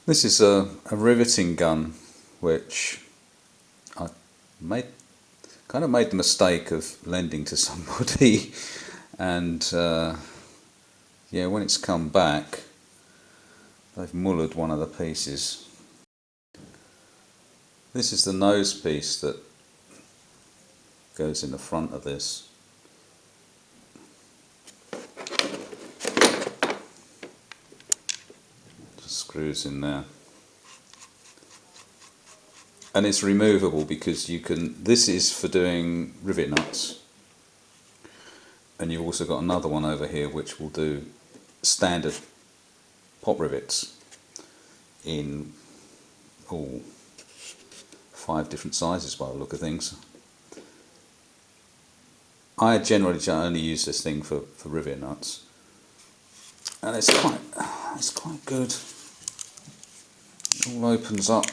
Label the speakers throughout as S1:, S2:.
S1: This is a riveting gun which I kind of made the mistake of lending to somebody and yeah, when it's come back they've mullered one of the pieces. This is the nose piece that goes in the front of this. Just screws in there. And it's removable because you can, this is for doing rivet nuts, and you've also got another one over here which will do standard pop rivets in all 5 different sizes by the look of things. I generally only use this thing for rivet nuts, and it's quite good. It all opens up,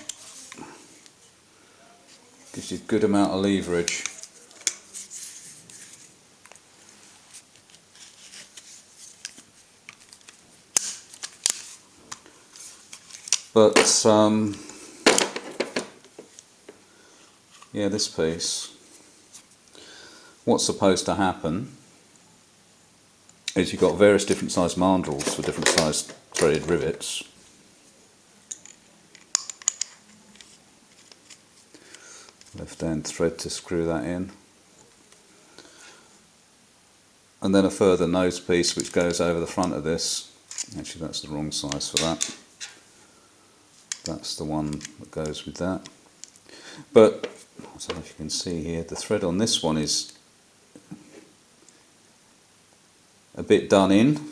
S1: gives you a good amount of leverage. But yeah, this piece, what's supposed to happen is you've got various different size mandrels for different sized threaded rivets. Left hand thread to screw that in, and then a further nose piece which goes over the front of this. Actually, that's the wrong size for that. That's the one that goes with that. But I don't know if you can see here, the thread on this one is a bit done in,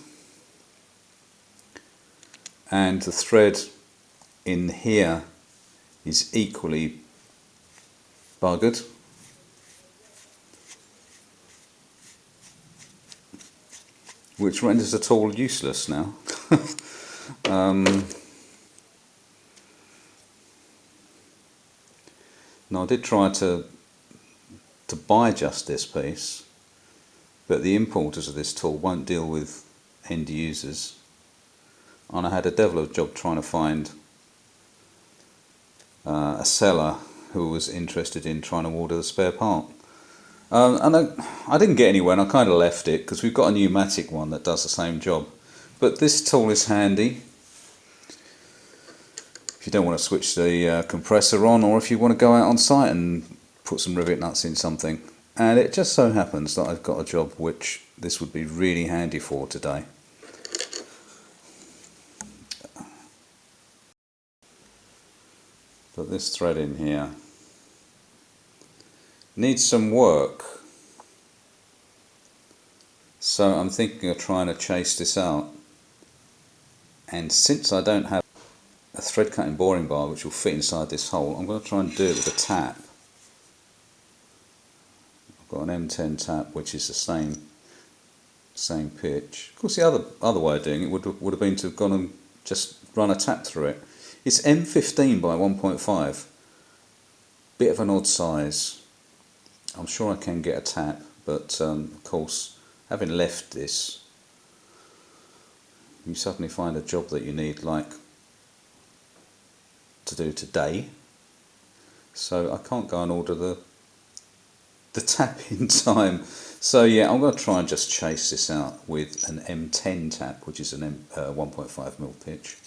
S1: and the thread in here is equally buggered. Which renders it all useless now. Now I did try to buy just this piece, but the importers of this tool won't deal with end users, and I had a devil of a job trying to find a seller who was interested in trying to order the spare part. And I didn't get anywhere, and I kind of left it because we've got a pneumatic one that does the same job. But this tool is handy if you don't want to switch the compressor on, or if you want to go out on site and put some rivet nuts in something. And it just so happens that I've got a job which this would be really handy for today. But this thread in here needs some work, so I'm thinking of trying to chase this out. And since I don't have a thread cutting boring bar which will fit inside this hole, I'm going to try and do it with a tap. I've got an M10 tap which is the same pitch. Of course, the other way of doing it would have been to have gone and just run a tap through it. It's M15 by 1.5, bit of an odd size. I'm sure I can get a tap, but of course, having left this, you suddenly find a job that you need like to do today, so I can't go and order the tap in time. So yeah, I'm going to try and just chase this out with an M10 tap, which is an 1.5mm pitch.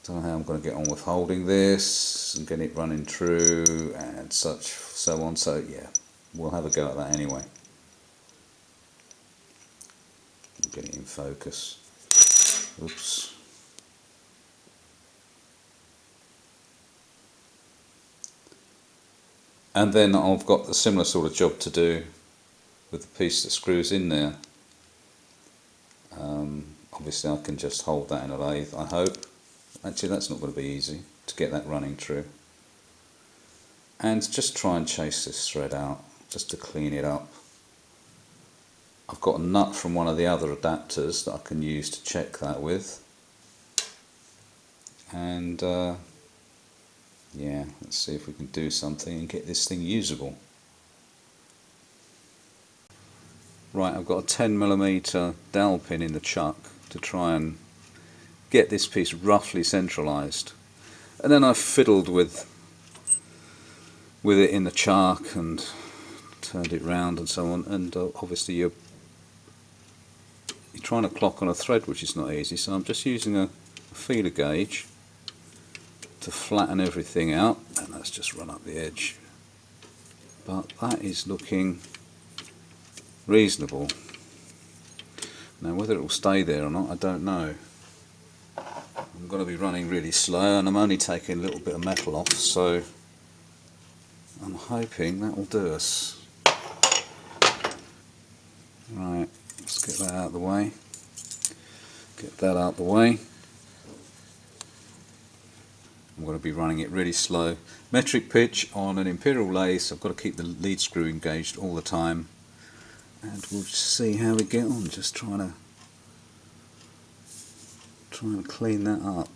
S1: Don't know how I'm going to get on with holding this and getting it running true and so on. So yeah, we'll have a go at that anyway. Get it in focus. Oops. And then I've got a similar sort of job to do with the piece that screws in there. Obviously I can just hold that in a lathe, I hope. Actually, that's not going to be easy to get that running true. And just try and chase this thread out, just to clean it up. I've got a nut from one of the other adapters that I can use to check that with. And yeah, let's see if we can do something and get this thing usable. Right, I've got a 10mm dowel pin in the chuck to try and get this piece roughly centralised, and then I fiddled with it in the chark and turned it round and so on. And obviously you're trying to clock on a thread, which is not easy, so I'm just using a feeler gauge to flatten everything out, and let's just run up the edge. But that is looking reasonable. Now whether it will stay there or not, I don't know. I'm going to be running really slow, and I'm only taking a little bit of metal off, so I'm hoping that will do us. Right, let's get that out of the way. Get that out of the way. I'm going to be running it really slow. Metric pitch on an imperial lathe, so I've got to keep the lead screw engaged all the time. And we'll see how we get on, just trying to clean that up.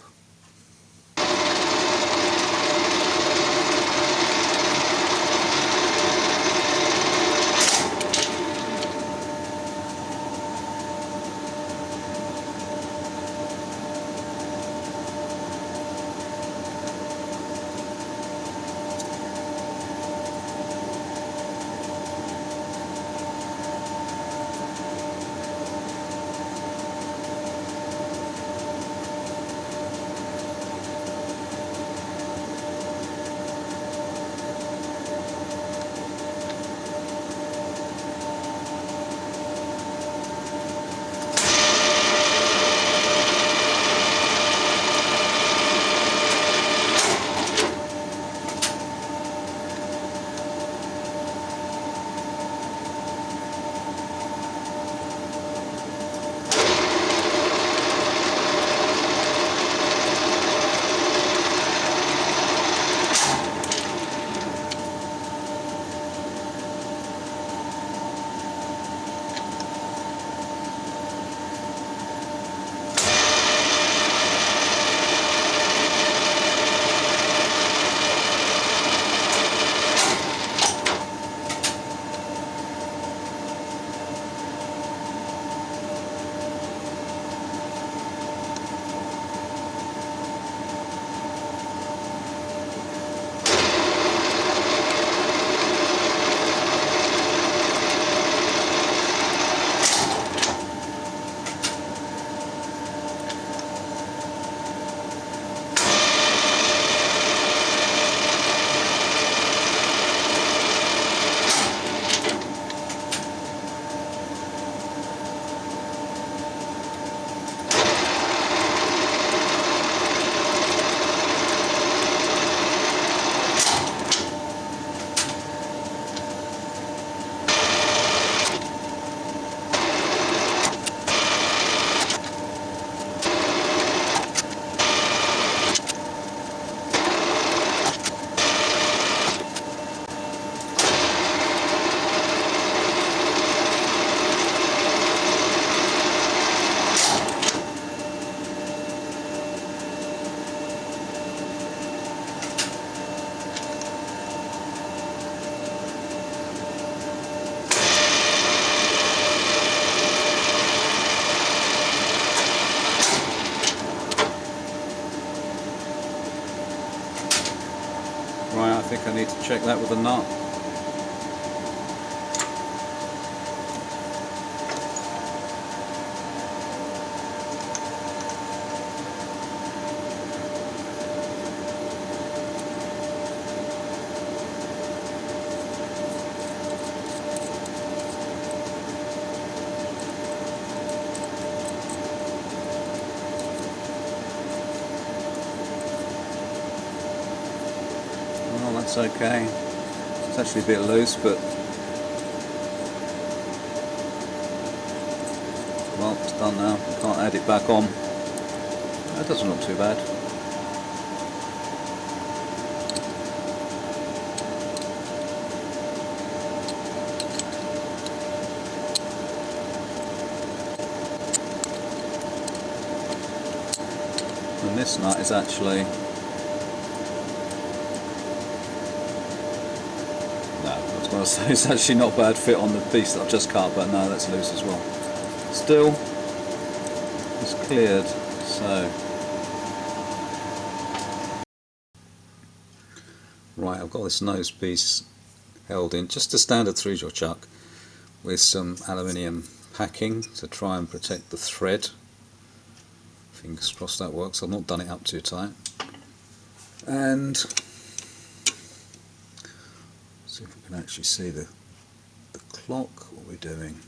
S1: Right, I think I need to check that with a nut. Well, that's okay. It's actually a bit loose, but well, it's done now. I can't add it back on. That doesn't look too bad. And this nut is actually, no, I was going to say it's actually not a bad fit on the piece that I've just cut, but no, that's loose as well. Still, it's cleared, So, right, I've got this nose piece held in just a standard 3-jaw chuck with some aluminium packing to try and protect the thread. Fingers crossed that works. I've not done it up too tight. And see if we can actually see the clock. What we're doing.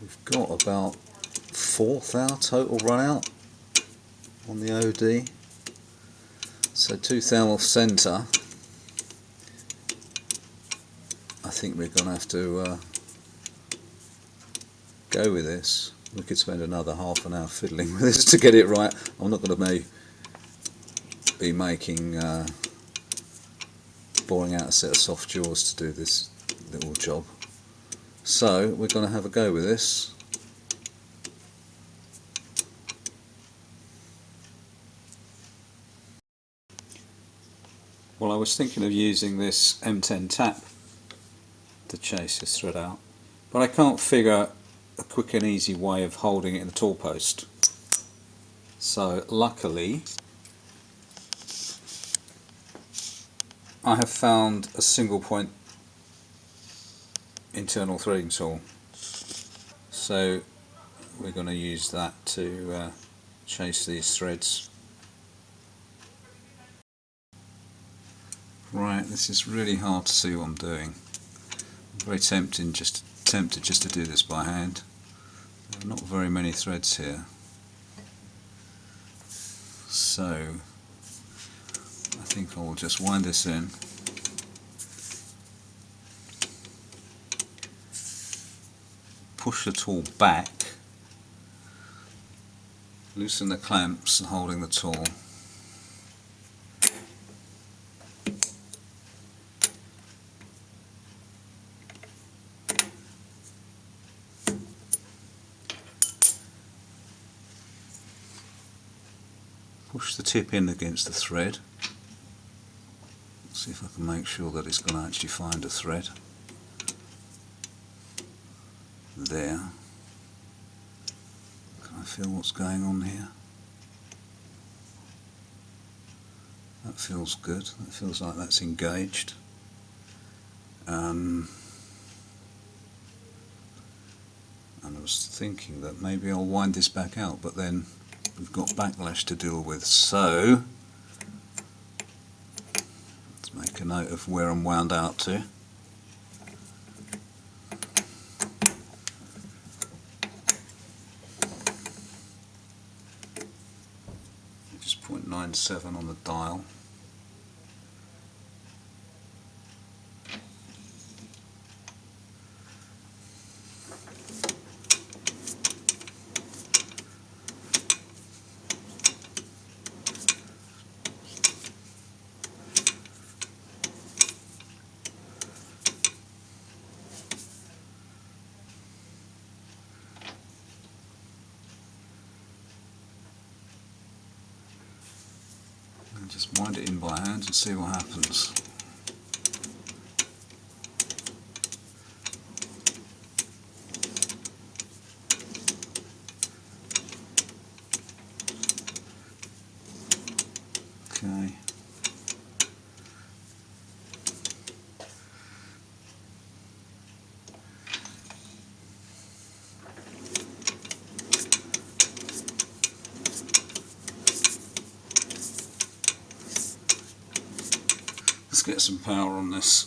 S1: We've got about 1/4 hour total run out on the OD. So 2 thou off centre. I think we're going to have to go with this. We could spend another half an hour fiddling with this to get it right. I'm not going to be making boring out a set of soft jaws to do this little job. So we're going to have a go with this. Well, I was thinking of using this M10 tap to chase this thread out, but I can't figure a quick and easy way of holding it in the tool post. So luckily I have found a single point internal threading tool, so we're going to use that to chase these threads. Right, this is really hard to see what I'm doing. I'm very tempted just to do this by hand. There are not very many threads here, so I think I will just wind this in. Push the tool back, loosen the clamps holding the tool, push the tip in against the thread. See if I can make sure that it's going to actually find a thread. There. Can I feel what's going on here? That feels good. That feels like that's engaged. And I was thinking that maybe I'll wind this back out, but then we've got backlash to deal with, so let's make a note of where I'm wound out to. Just 0.97 on the dial. And just wind it in by hand and see what happens. Okay. Let's get some power on this.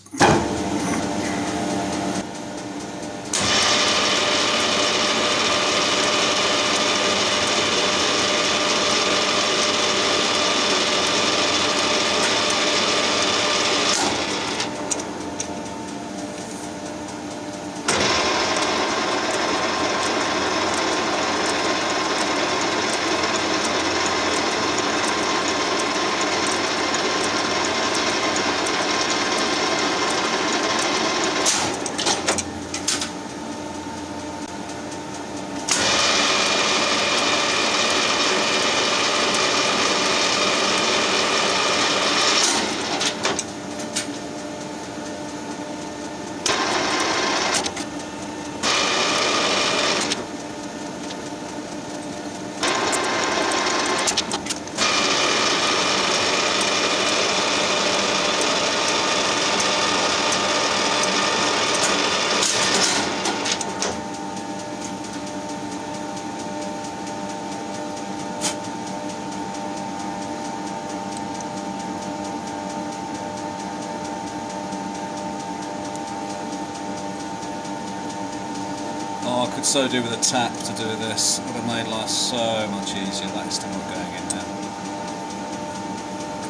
S1: I could so do with a tap to do this. It would have made life so much easier. That is still not going in there.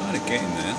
S1: Kind of getting there.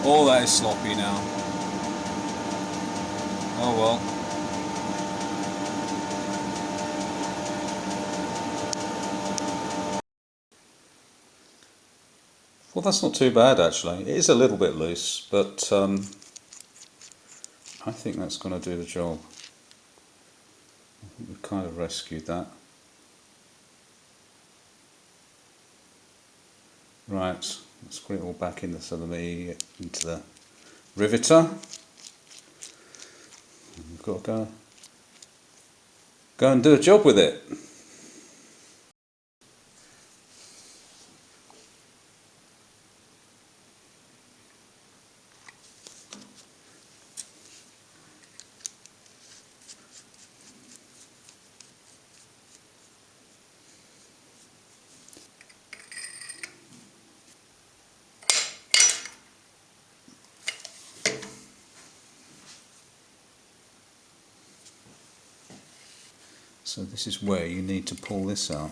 S1: All that is sloppy now. Oh well. Well, that's not too bad actually. It is a little bit loose, but I think that's going to do the job. I think we've kind of rescued that. Right, let's put it all back into the riveter. We've got to go and do a job with it. So this is where you need to pull this out.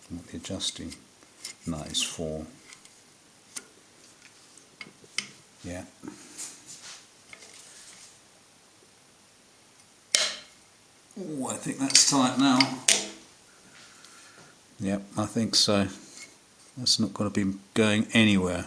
S1: What the adjusting nut is for. Yeah. Oh, I think that's tight now. Yep, I think so. That's not going to be going anywhere.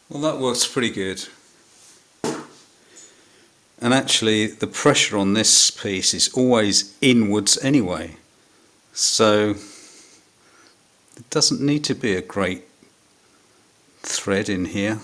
S1: Well, that works pretty good. And actually the pressure on this piece is always inwards anyway, so it doesn't need to be a great thread in here.